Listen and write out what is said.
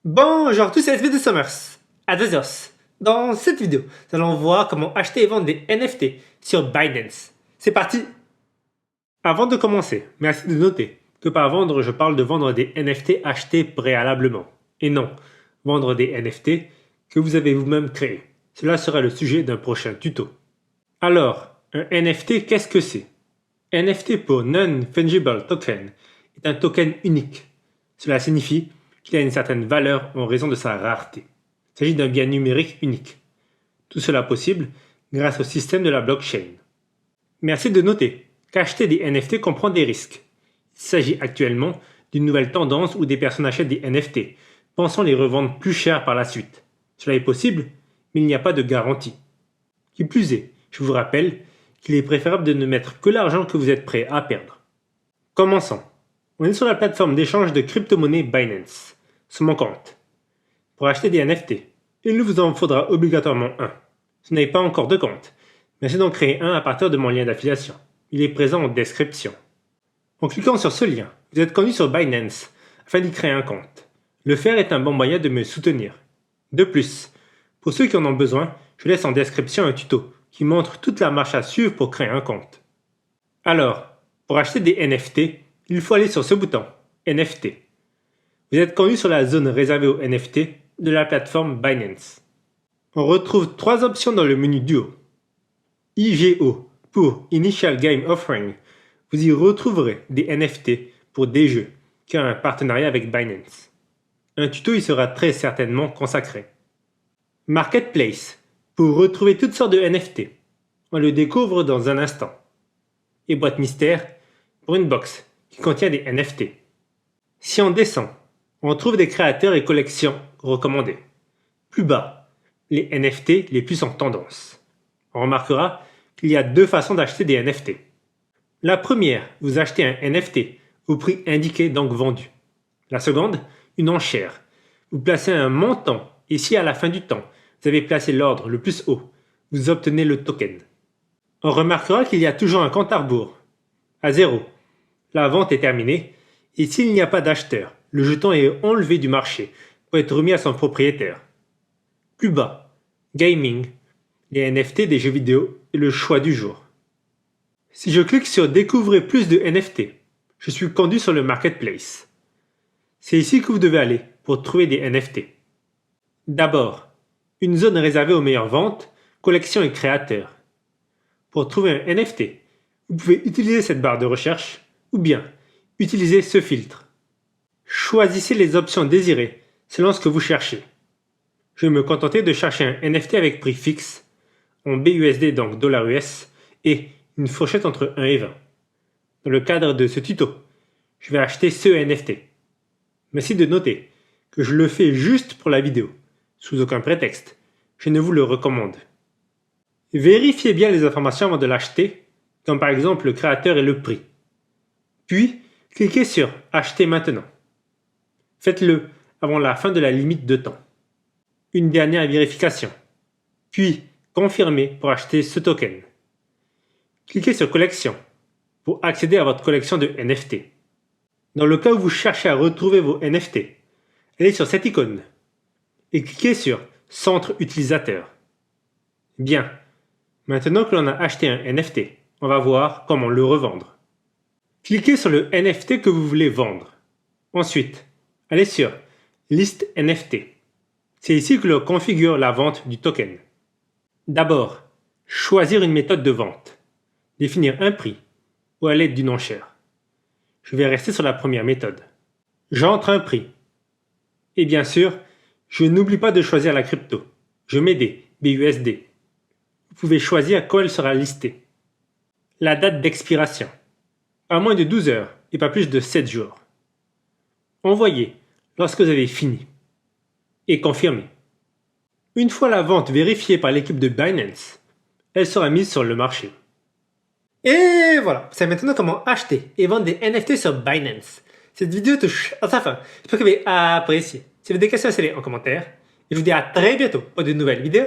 Bonjour à tous, c'est SB de Summers, à Dazos. Dans cette vidéo, nous allons voir comment acheter et vendre des NFT sur Binance. C'est parti! Avant de commencer, merci de noter que par vendre, je parle de vendre des NFT achetés préalablement, et non vendre des NFT que vous avez vous-même créés. Cela sera le sujet d'un prochain tuto. Alors, un NFT, qu'est-ce que c'est? NFT pour Non-Fungible Token est un token unique. Cela signifie qu'il a une certaine valeur en raison de sa rareté. Il s'agit d'un bien numérique unique. Tout cela possible grâce au système de la blockchain. Merci de noter qu'acheter des NFT comprend des risques. Il s'agit actuellement d'une nouvelle tendance où des personnes achètent des NFT, pensant les revendre plus cher par la suite. Cela est possible, mais il n'y a pas de garantie. Qui plus est, je vous rappelle qu'il est préférable de ne mettre que l'argent que vous êtes prêt à perdre. Commençons. On est sur la plateforme d'échange de crypto-monnaies Binance, sur mon compte. Pour acheter des NFT, il vous en faudra obligatoirement un. Si vous n'avez pas encore de compte, merci d'en créer un à partir de mon lien d'affiliation. Il est présent en description. En cliquant sur ce lien, vous êtes conduit sur Binance afin d'y créer un compte. Le faire est un bon moyen de me soutenir. De plus, pour ceux qui en ont besoin, je laisse en description un tuto qui montre toute la marche à suivre pour créer un compte. Alors, pour acheter des NFT, il faut aller sur ce bouton, NFT. Vous êtes conduit sur la zone réservée aux NFT de la plateforme Binance. On retrouve trois options dans le menu du haut. IGO pour Initial Game Offering. Vous y retrouverez des NFT pour des jeux qui ont un partenariat avec Binance. Un tuto y sera très certainement consacré. Marketplace pour retrouver toutes sortes de NFT. On le découvre dans un instant. Et boîte mystère pour une box qui contient des NFT. Si on descend, on trouve des créateurs et collections recommandés. Plus bas, les NFT les plus en tendance. On remarquera qu'il y a deux façons d'acheter des NFT. La première, vous achetez un NFT au prix indiqué donc vendu. La seconde, une enchère. Vous placez un montant et si à la fin du temps, vous avez placé l'ordre le plus haut, vous obtenez le token. On remarquera qu'il y a toujours un compte à rebours. À 0, la vente est terminée et s'il n'y a pas d'acheteur, le jeton est enlevé du marché pour être remis à son propriétaire. Plus bas, Gaming, les NFT des jeux vidéo et le choix du jour. Si je clique sur Découvrez plus de NFT, je suis conduit sur le Marketplace. C'est ici que vous devez aller pour trouver des NFT. D'abord, une zone réservée aux meilleures ventes, collections et créateurs. Pour trouver un NFT, vous pouvez utiliser cette barre de recherche ou bien utiliser ce filtre. Choisissez les options désirées selon ce que vous cherchez. Je vais me contenter de chercher un NFT avec prix fixe, en BUSD donc $US, et une fourchette entre 1 et 20. Dans le cadre de ce tuto, je vais acheter ce NFT. Merci de noter que je le fais juste pour la vidéo, sous aucun prétexte. Je ne vous le recommande. Vérifiez bien les informations avant de l'acheter, comme par exemple le créateur et le prix. Puis, cliquez sur « Acheter maintenant ». Faites-le avant la fin de la limite de temps. Une dernière vérification. Puis, confirmez pour acheter ce token. Cliquez sur « Collection » pour accéder à votre collection de NFT. Dans le cas où vous cherchez à retrouver vos NFT, allez sur cette icône et cliquez sur « Centre utilisateur ». Bien, maintenant que l'on a acheté un NFT, on va voir comment le revendre. Cliquez sur le NFT que vous voulez vendre. Ensuite, allez sur Liste NFT. C'est ici que l'on configure la vente du token. D'abord, choisir une méthode de vente. Définir un prix ou à l'aide d'une enchère. Je vais rester sur la première méthode. J'entre un prix. Et bien sûr, je n'oublie pas de choisir la crypto. Je mets des BUSD. Vous pouvez choisir quand elle sera listée. La date d'expiration. Pas moins de 12 heures et pas plus de 7 jours. Envoyez lorsque vous avez fini. Et confirmez. Une fois la vente vérifiée par l'équipe de Binance, elle sera mise sur le marché. Et voilà, vous savez maintenant comment acheter et vendre des NFT sur Binance. Cette vidéo touche à sa fin. J'espère que vous avez apprécié. Si vous avez des questions, laissez-les en commentaire. Et je vous dis à très bientôt pour de nouvelles vidéos.